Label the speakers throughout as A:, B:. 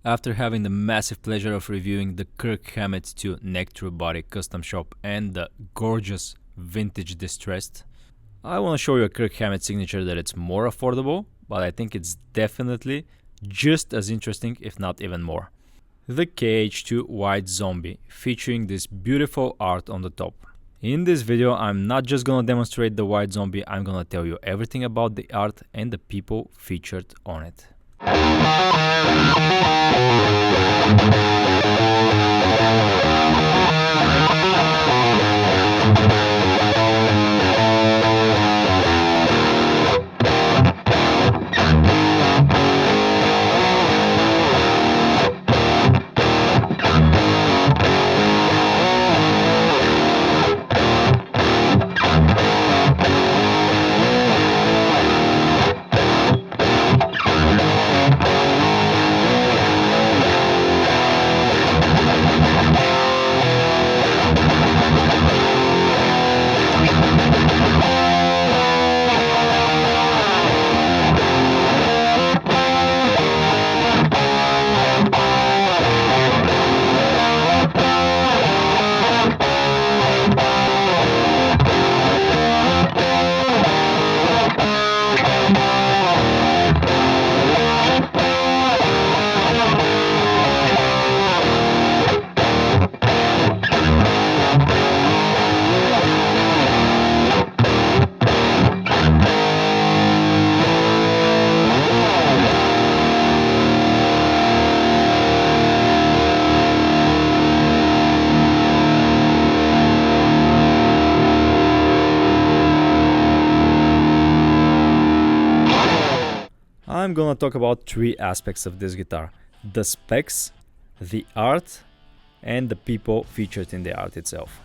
A: After having the massive pleasure of reviewing the Kirk Hammet 2 neck-through body custom shop and the gorgeous vintage distressed, I want to show you a Kirk Hammett signature that it's more affordable, but I think it's definitely just as interesting, if not even more. The KH-2 White Zombie, featuring this beautiful art on the top. In this video, I'm not just gonna demonstrate the White Zombie, I'm gonna tell you everything about the art and the people featured on it. I'm gonna talk about three aspects of this guitar: the specs, the art, and the people featured in the art itself.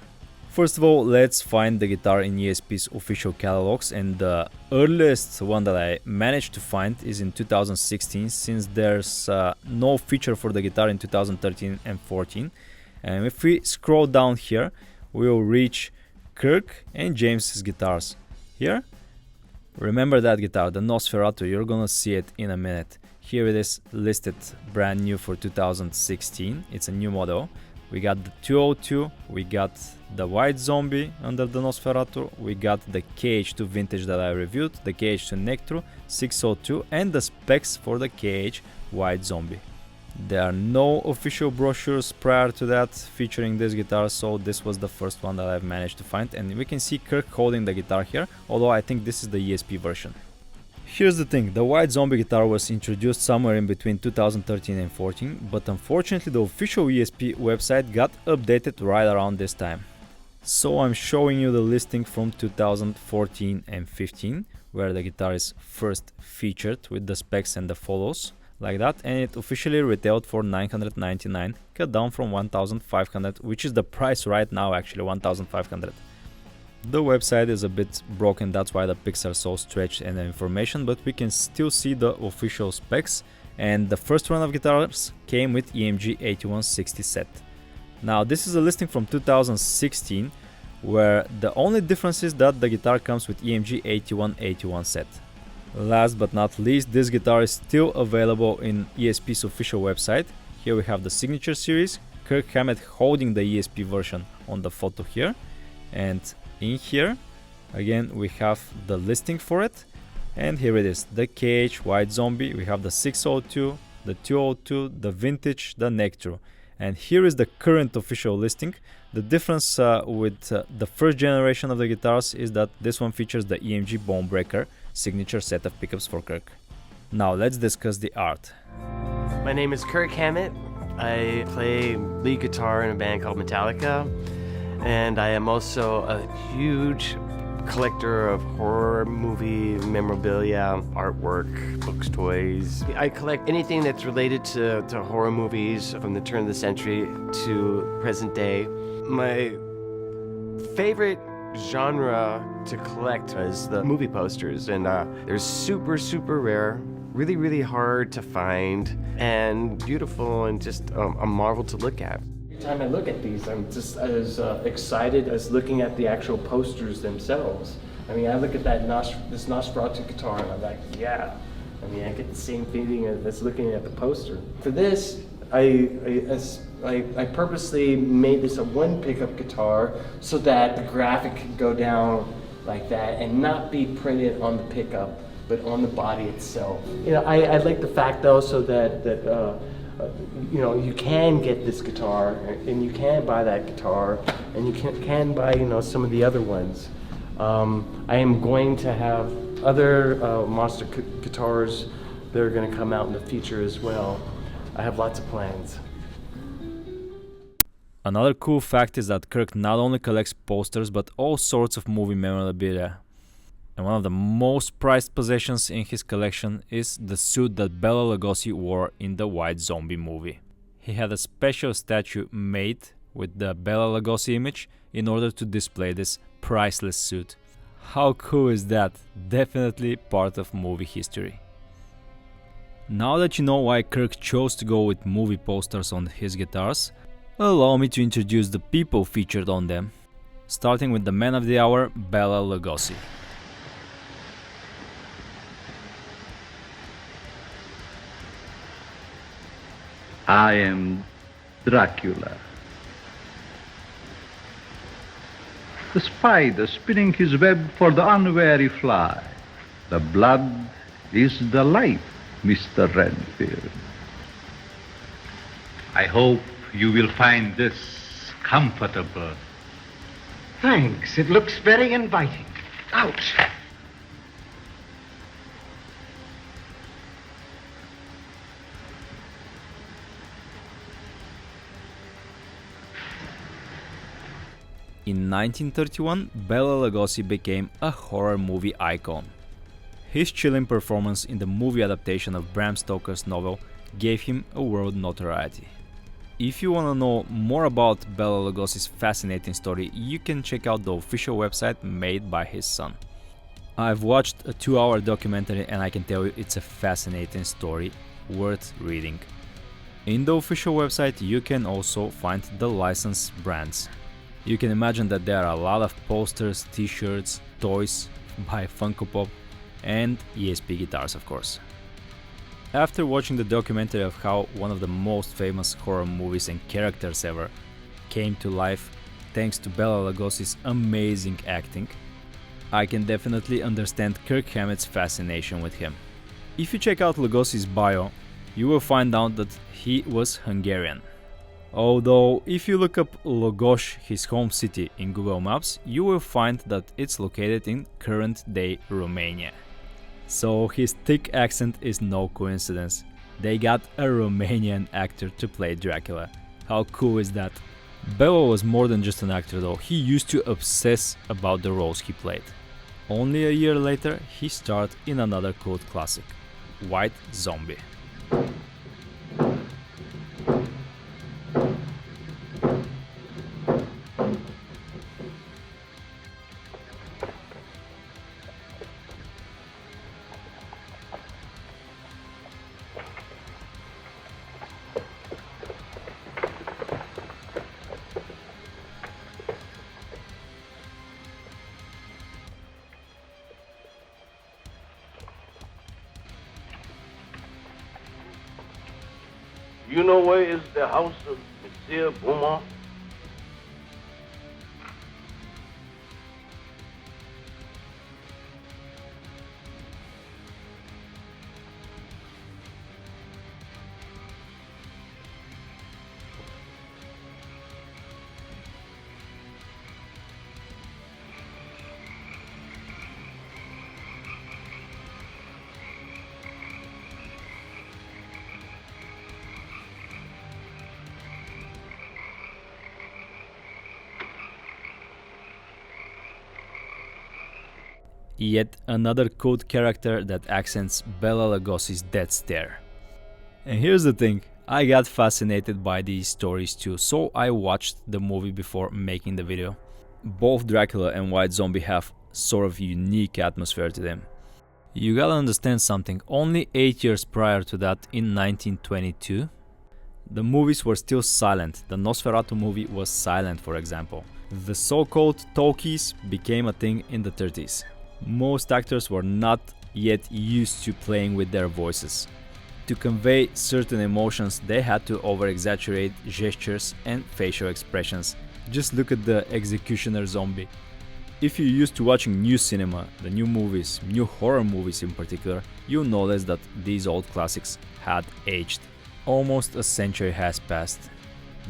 A: First of all, let's find the guitar in ESP's official catalogs, and the earliest one that I managed to find is in 2016, since there's no feature for the guitar in 2013 and 14. And if we scroll down here, we will reach Kirk and James's guitars. Here, remember that guitar, the Nosferatu, you're gonna see it in a minute. Here it is listed brand new for 2016, it's a new model. We got the 202, we got the White Zombie under the Nosferatu, we got the KH2 vintage that I reviewed, the KH2 neck-through, 602, and the specs for the KH White Zombie. There are no official brochures prior to that featuring this guitar, so this was the first one that I've managed to find, and we can see Kirk holding the guitar here, although I think this is the ESP version. Here's the thing, the White Zombie guitar was introduced somewhere in between 2013 and 14, but unfortunately the official ESP website got updated right around this time. So I'm showing you the listing from 2014 and 15, where the guitar is first featured with the specs and the follows, like that, and it officially retailed for $999, cut down from $1,500, which is the price right now, actually $1,500. The website is a bit broken, that's why the pics are so stretched and the information, but we can still see the official specs, and the first run of guitars came with EMG 8160 set. Now this is a listing from 2016, where the only difference is that the guitar comes with EMG 8181 set. Last but not least, this guitar is still available in ESP's official website. Here we have the signature series, Kirk Hammett holding the ESP version on the photo here, and in here again we have the listing for it, and here it is, the KH White Zombie. We have the 602, the 202, the vintage, the neck-through, and here is the current official listing. The difference with the first generation of the guitars is that this one features the EMG Bonebreaker signature set of pickups for Kirk. Now let's discuss the art.
B: My name is Kirk Hammet. I play lead guitar in a band called Metallica, and I am also a huge collector of horror movie memorabilia, artwork, books, toys. I collect anything that's related to horror movies from the turn of the century to present day. My favorite genre to collect is the movie posters, and they're super rare, really hard to find, and beautiful, and just a marvel to look at. Every time I look at these, I'm just as excited as looking at the actual posters themselves. I mean, I look at that this Nosferatu guitar and I'm like, yeah, I mean, I get the same feeling as looking at the poster. For this, I purposely made this a one pickup guitar so that the graphic could go down like that and not be printed on the pickup, but on the body itself. You know, I like the fact though, so that you know, you can get this guitar and you can buy that guitar and you can buy, you know, some of the other ones. I am going to have other monster guitars that are going to come out in the future as well. I have lots of plans.
A: Another cool fact is that Kirk not only collects posters but all sorts of movie memorabilia. And one of the most prized possessions in his collection is the suit that Bela Lugosi wore in the White Zombie movie. He had a special statue made with the Bela Lugosi image in order to display this priceless suit. How cool is that? Definitely part of movie history. Now that you know why Kirk chose to go with movie posters on his guitars, allow me to introduce the people featured on them, starting with the man of the hour, Bela Lugosi.
C: I am Dracula. The spider spinning his web for the unwary fly. The blood is the life, Mr. Renfield. I hope you will find this comfortable.
D: Thanks. It looks very inviting. Ouch.
A: In 1931, Bela Lugosi became a horror movie icon. His chilling performance in the movie adaptation of Bram Stoker's novel gave him a world notoriety. If you want to know more about Bela Lugosi's fascinating story, you can check out the official website made by his son. I've watched a 2-hour documentary and I can tell you it's a fascinating story, worth reading. In the official website you can also find the licensed brands. You can imagine that there are a lot of posters, t-shirts, toys by Funko Pop and ESP guitars, of course. After watching the documentary of how one of the most famous horror movies and characters ever came to life thanks to Bela Lugosi's amazing acting, I can definitely understand Kirk Hammet's fascination with him. If you check out Lugosi's bio, you will find out that he was Hungarian. Although, if you look up Lugos, his home city, in Google Maps, you will find that it's located in current-day Romania. So his thick accent is no coincidence. They got a Romanian actor to play Dracula. How cool is that? Bela was more than just an actor though, he used to obsess about the roles he played. Only a year later, he starred in another cult classic, White Zombie.
E: You know where is the house of Monsieur Beaumont?
A: Yet another cult character that accents Bela Lugosi's death stare. And here's the thing, I got fascinated by these stories too, so I watched the movie before making the video. Both Dracula and White Zombie have sort of unique atmosphere to them. You gotta understand something, only 8 years prior to that, in 1922, the movies were still silent. The Nosferatu movie was silent, for example. The so-called talkies became a thing in the 30s. Most actors were not yet used to playing with their voices. To convey certain emotions, they had to over-exaggerate gestures and facial expressions. Just look at the Executioner Zombie. If you're used to watching new cinema, the new movies, new horror movies in particular, you'll notice that these old classics had aged. Almost a century has passed.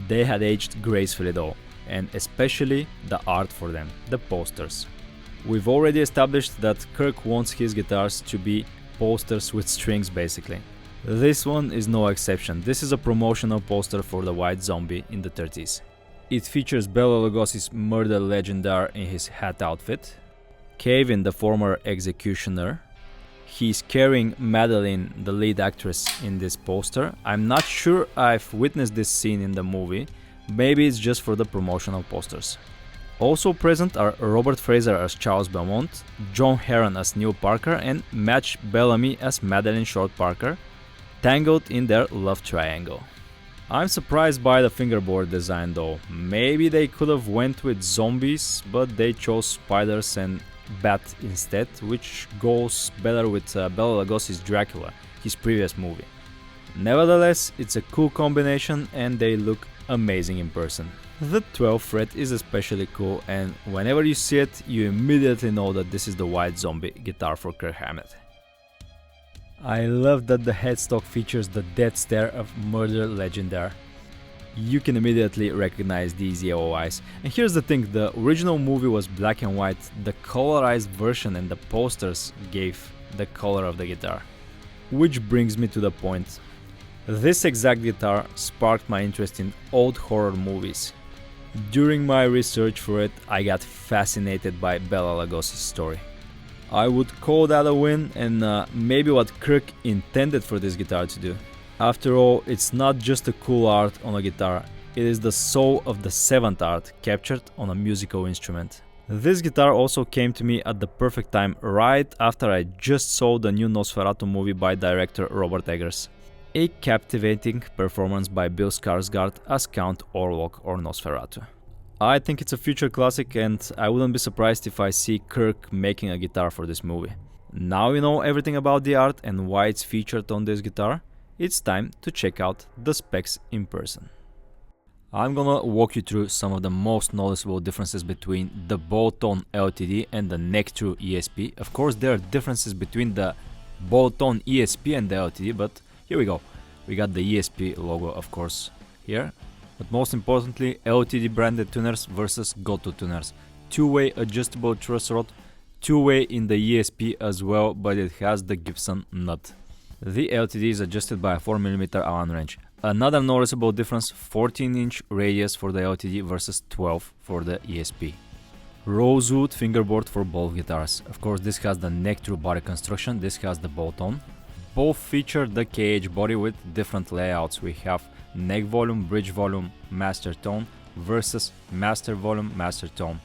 A: They had aged gracefully though, and especially the art for them, the posters. We've already established that Kirk wants his guitars to be posters with strings basically. This one is no exception. This is a promotional poster for the White Zombie in the 30s. It features Bela Lugosi's murder legendary in his hat outfit, Kevin, the former executioner. He's carrying Madeline, the lead actress, in this poster. I'm not sure I've witnessed this scene in the movie, maybe it's just for the promotional posters. Also present are Robert Fraser as Charles Belmont, John Heron as Neil Parker, and Match Bellamy as Madeline Short Parker, tangled in their love triangle. I'm surprised by the fingerboard design though. Maybe they could have went with zombies, but they chose spiders and bat instead, which goes better with Bela Lugosi's Dracula, his previous movie. Nevertheless, it's a cool combination and they look amazing in person. The 12th fret is especially cool, and whenever you see it, you immediately know that this is the White Zombie guitar for Kirk Hammett. I love that the headstock features the death stare of murder legendary. You can immediately recognize these yellow eyes. And here's the thing, the original movie was black and white, the colorized version and the posters gave the color of the guitar. Which brings me to the point. This exact guitar sparked my interest in old horror movies. During my research for it, I got fascinated by Bela Lugosi's story. I would call that a win, and maybe what Kirk intended for this guitar to do. After all, it's not just a cool art on a guitar, it is the soul of the 7th art captured on a musical instrument. This guitar also came to me at the perfect time, right after I just saw the new Nosferatu movie by director Robert Eggers. A captivating performance by Bill Skarsgård as Count Orlok or Nosferatu. I think it's a future classic and I wouldn't be surprised if I see Kirk making a guitar for this movie. Now you know everything about the art and why it's featured on this guitar, it's time to check out the specs in person. I'm gonna walk you through some of the most noticeable differences between the bow-tone LTD and the neck-through ESP. Of course there are differences between the bow-tone ESP and the LTD, but here we go. We got the ESP logo of course here. But most importantly, LTD branded tuners versus Goto tuners. Two-way adjustable truss rod, two-way in the ESP as well, but it has the Gibson nut. The LTD is adjusted by a 4mm Allen wrench. Another noticeable difference, 14-inch radius for the LTD versus 12 for the ESP. Rosewood fingerboard for both guitars. Of course this has the neck-through body construction, this has the bow-tone. Both feature the KH body with different layouts. We have neck volume, bridge volume, master tone versus master volume, master tone.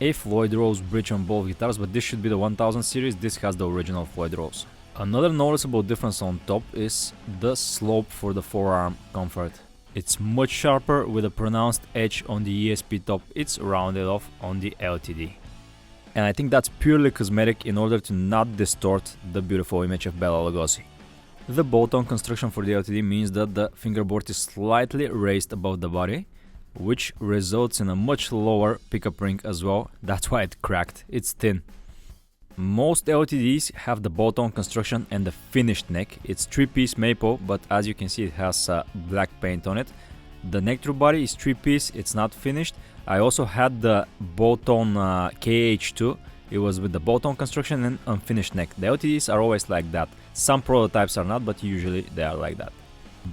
A: A Floyd Rose bridge on both guitars, but this should be the 1000 series, this has the original Floyd Rose. Another noticeable difference on top is the slope for the forearm comfort. It's much sharper with a pronounced edge on the ESP top, it's rounded off on the LTD. And I think that's purely cosmetic in order to not distort the beautiful image of Bela Lugosi. The bow-tone construction for the LTD means that the fingerboard is slightly raised above the body, which results in a much lower pickup ring as well. That's why it cracked, it's thin. Most LTDs have the bow-tone construction and the finished neck. It's 3-piece maple, but as you can see it has black paint on it. The neck-through body is 3-piece, it's not finished. I also had the bow-tone KH2. It was with the bow-tone construction and unfinished neck. The LTDs are always like that. Some prototypes are not, but usually they are like that.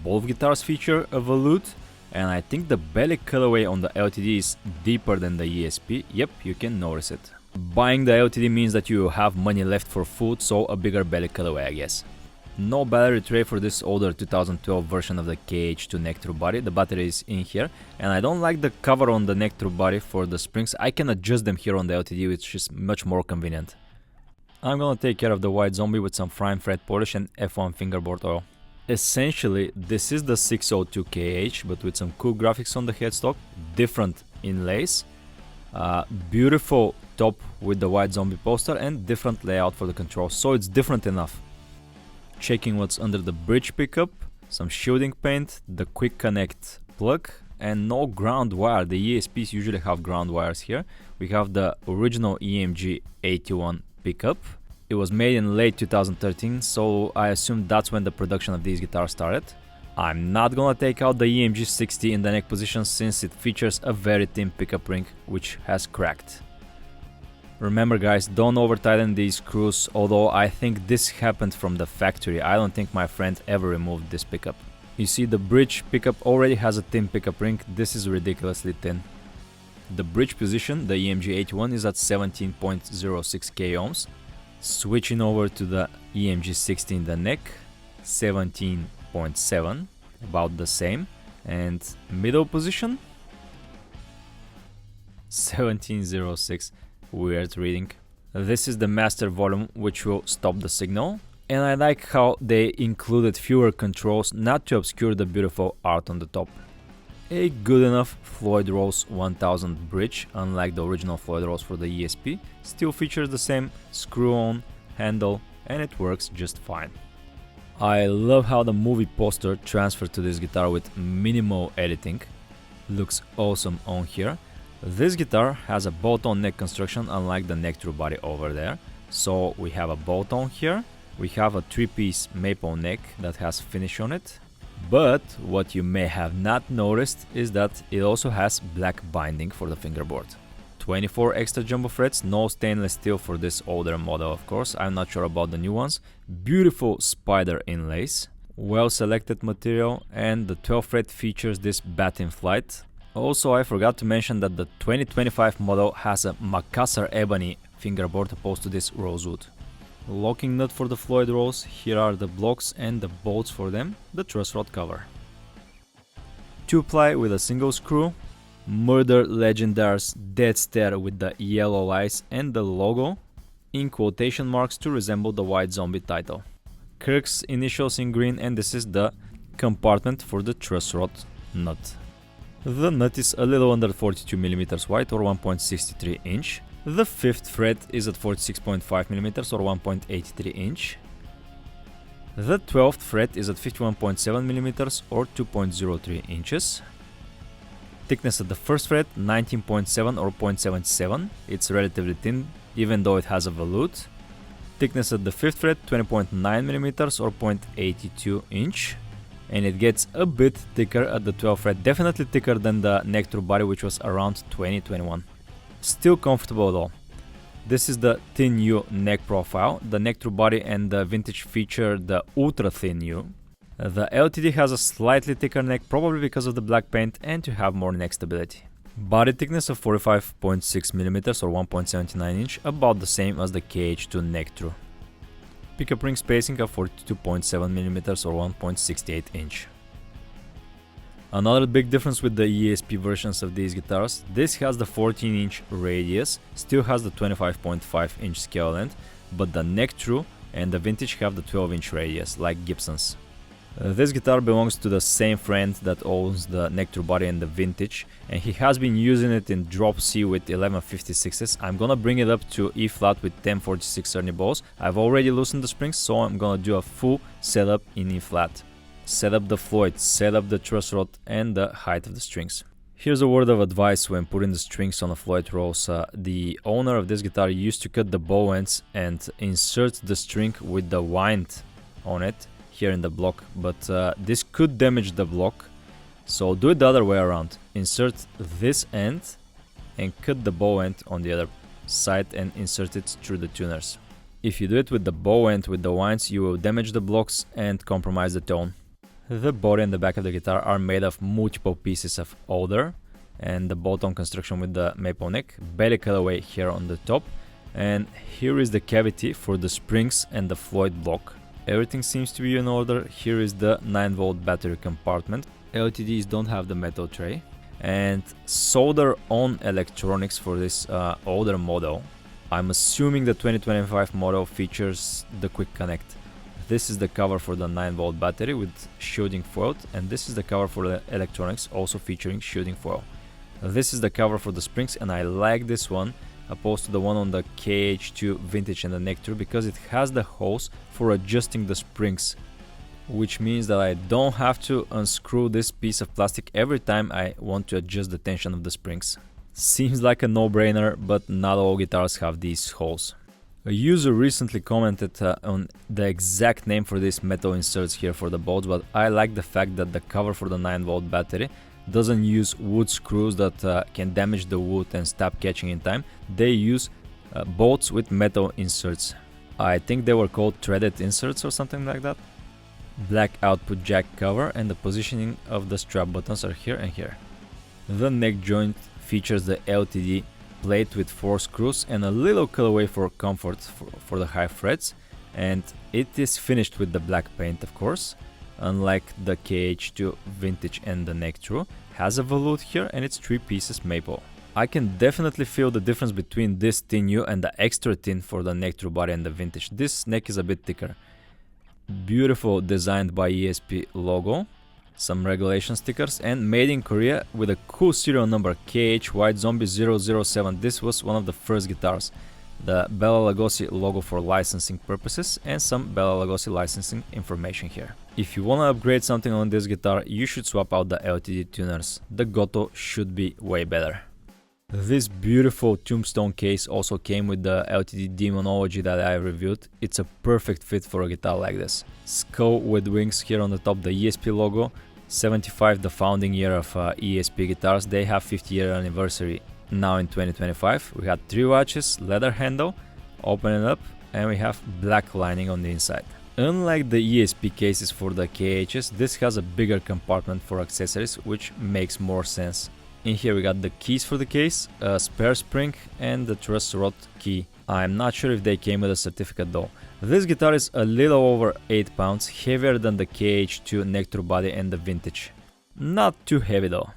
A: Both guitars feature a volute, and I think the belly colorway on the LTD is deeper than the ESP. Yep, you can notice it. Buying the LTD means that you have money left for food, so a bigger belly colorway I guess. No battery tray for this older 2012 version of the KH2 neck-through body. The battery is in here, and I don't like the cover on the neck-through body for the springs. I can adjust them here on the LTD, which is much more convenient. I'm gonna take care of the White Zombie with some fine fret polish and F1 fingerboard oil. Essentially, this is the 602 KH, but with some cool graphics on the headstock, different inlays, beautiful top with the White Zombie poster and different layout for the controls, so it's different enough. Checking what's under the bridge pickup, some shielding paint, the quick connect plug, and no ground wire. The ESPs usually have ground wires here. We have the original EMG 81 pickup. It was made in late 2013, so I assume that's when the production of these guitars started. I'm not gonna take out the EMG 60 in the neck position since it features a very thin pickup ring which has cracked. Remember guys, don't over tighten these screws, although I think this happened from the factory. I don't think my friend ever removed this pickup. You see, the bridge pickup already has a thin pickup ring. This is ridiculously thin. The bridge position, the EMG 81, is at 17.06 k ohms. Switching over to the EMG 60 in the neck, 17.7, about the same. And middle position, 17.06, weird reading. This is the master volume, which will stop the signal. And I like how they included fewer controls not to obscure the beautiful art on the top. A good enough Floyd Rose 1000 bridge, unlike the original Floyd Rose for the ESP, still features the same screw-on handle and it works just fine. I love how the movie poster transferred to this guitar with minimal editing. Looks awesome on here. This guitar has a bolt-on neck construction unlike the neck through body over there. So we have a bolt-on here. We have a 3-piece maple neck that has finish on it, but what you may have not noticed is that it also has black binding for the fingerboard. 24 extra jumbo frets, no stainless steel for this older model of course, I'm not sure about the new ones. Beautiful spider inlays, well selected material, and the 12th fret features this bat in flight. Also, I forgot to mention that the 2025 model has a Macassar ebony fingerboard opposed to this rosewood. Locking nut for the Floyd Rose, here are the blocks and the bolts for them, the truss rod cover. 2-ply with a single screw, Murder Legendary's dead stare with the yellow eyes and the logo in quotation marks to resemble the White Zombie title. Kirk's initials in green, and this is the compartment for the truss rod nut. The nut is a little under 42mm wide or 1.63 inch. The 5th fret is at 46.5mm or 1.83 inch. The 12th fret is at 51.7mm or 2.03 inches. Thickness at the 1st fret 19.7 or 0.77. It's relatively thin even though it has a volute. Thickness at the 5th fret 20.9mm or 0.82 inch. And it gets a bit thicker at the 12th fret, definitely thicker than the neck through body which was around 20-21. Still comfortable though. This is the thin U neck profile. The neck through body and the vintage feature the ultra thin U. The LTD has a slightly thicker neck, probably because of the black paint and to have more neck stability. Body thickness of 45.6mm or 1.79 inch, about the same as the KH-2 neck through. Pickup ring spacing of 42.7mm or 1.68 inch. Another big difference with the ESP versions of these guitars, this has the 14-inch radius, still has the 25.5-inch scale length, but the neck through and the vintage have the 12-inch radius, like Gibson's. This guitar belongs to the same friend that owns the neck through body and the vintage, and he has been using it in drop C with 1156s. I'm gonna bring it up to E flat with 1046 Ernie balls. I've already loosened the springs, so I'm gonna do a full setup in E flat. Set up the Floyd, set up the truss rod and the height of the strings. Here's a word of advice when putting the strings on a Floyd Rose. The owner of this guitar used to cut the bow ends and insert the string with the wind on it here in the block, but this could damage the block, so do it the other way around. Insert this end and cut the bow end on the other side and insert it through the tuners. If you do it with the bow end with the winds, you will damage the blocks and compromise the tone. The body and the back of the guitar are made of multiple pieces of alder and the bolt-on construction with the maple neck, belly colorway here on the top, and here is the cavity for the springs and the Floyd block. Everything seems to be in order. Here is the 9-volt battery compartment. LTDs don't have the metal tray. And solder on electronics for this older model. I'm assuming the 2025 model features the quick connect. This is the cover for the 9-volt battery with shielding foil, and this is the cover for the electronics, also featuring shielding foil. This is the cover for the springs, and I like this one opposed to the one on the KH-2 Vintage and the Nectar, because it has the holes for adjusting the springs, which means that I don't have to unscrew this piece of plastic every time I want to adjust the tension of the springs. Seems like a no-brainer, but not all guitars have these holes. A user recently commented on the exact name for these metal inserts here for the bolts, but I like the fact that the cover for the 9-volt battery doesn't use wood screws that can damage the wood and stop catching in time. They use bolts with metal inserts. I think they were called threaded inserts or something like that. Black output jack cover, and the positioning of the strap buttons are here and here. The neck joint features the LTD plate with 4 screws and a little colorway for comfort for the high frets, and it is finished with the black paint, of course. Unlike the KH-2 Vintage and the Nectar, has a volute here, and it's 3 pieces maple. I can definitely feel the difference between this thin U and the extra thin for the Nectar body and the Vintage. This neck is a bit thicker. Beautiful, designed by ESP logo, some regulation stickers, and made in Korea with a cool serial number KH White Zombie 007. This was one of the first guitars. The Bela Lugosi logo for licensing purposes, and some Bela Lugosi licensing information here. If you want to upgrade something on this guitar, you should swap out the LTD tuners. The Goto should be way better. This beautiful tombstone case also came with the LTD Demonology that I reviewed. It's a perfect fit for a guitar like this. Skull with wings here on the top, the ESP logo. 75, the founding year of ESP guitars. They have 50-year anniversary now in 2025. We had 3 watches, leather handle, open it up, and we have black lining on the inside. Unlike the ESP cases for the KHs, this has a bigger compartment for accessories, which makes more sense. In here we got the keys for the case, a spare spring, and the truss rod key. I'm not sure if they came with a certificate though. This guitar is a little over 8 pounds, heavier than the KH-2 Nectar body and the Vintage. Not too heavy though.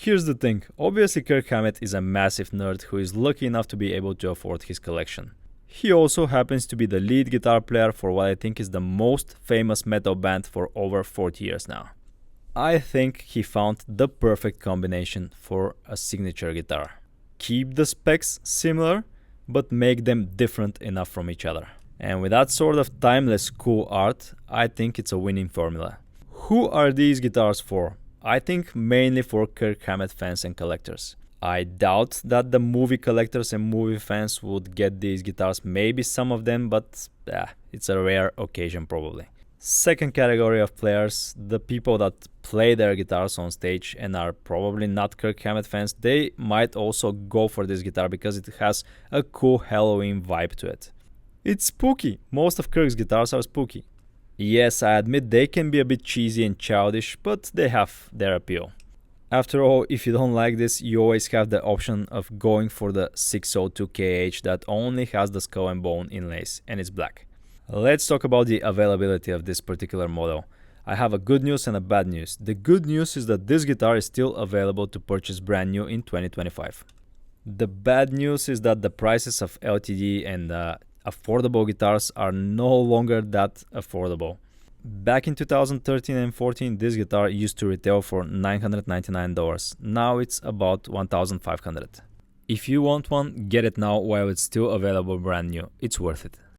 A: Here's the thing, obviously Kirk Hammet is a massive nerd who is lucky enough to be able to afford his collection. He also happens to be the lead guitar player for what I think is the most famous metal band for over 40 years now. I think he found the perfect combination for a signature guitar. Keep the specs similar, but make them different enough from each other. And with that sort of timeless cool art, I think it's a winning formula. Who are these guitars for? I think mainly for Kirk Hammett fans and collectors. I doubt that the movie collectors and movie fans would get these guitars, maybe some of them, but it's a rare occasion probably. Second category of players, the people that play their guitars on stage and are probably not Kirk Hammett fans, they might also go for this guitar because it has a cool Halloween vibe to it. It's spooky. Most of Kirk's guitars are spooky. Yes, I admit they can be a bit cheesy and childish, but they have their appeal. After all, if you don't like this, you always have the option of going for the 602 KH that only has the skull and bone inlays and it's black. Let's talk about the availability of this particular model. I have a good news and a bad news. The good news is that this guitar is still available to purchase brand new in 2025. The bad news is that the prices of LTD and affordable guitars are no longer that affordable. Back in 2013 and 14, this guitar used to retail for $999. Now it's about $1,500. If you want one, get it now while it's still available brand new. It's worth it.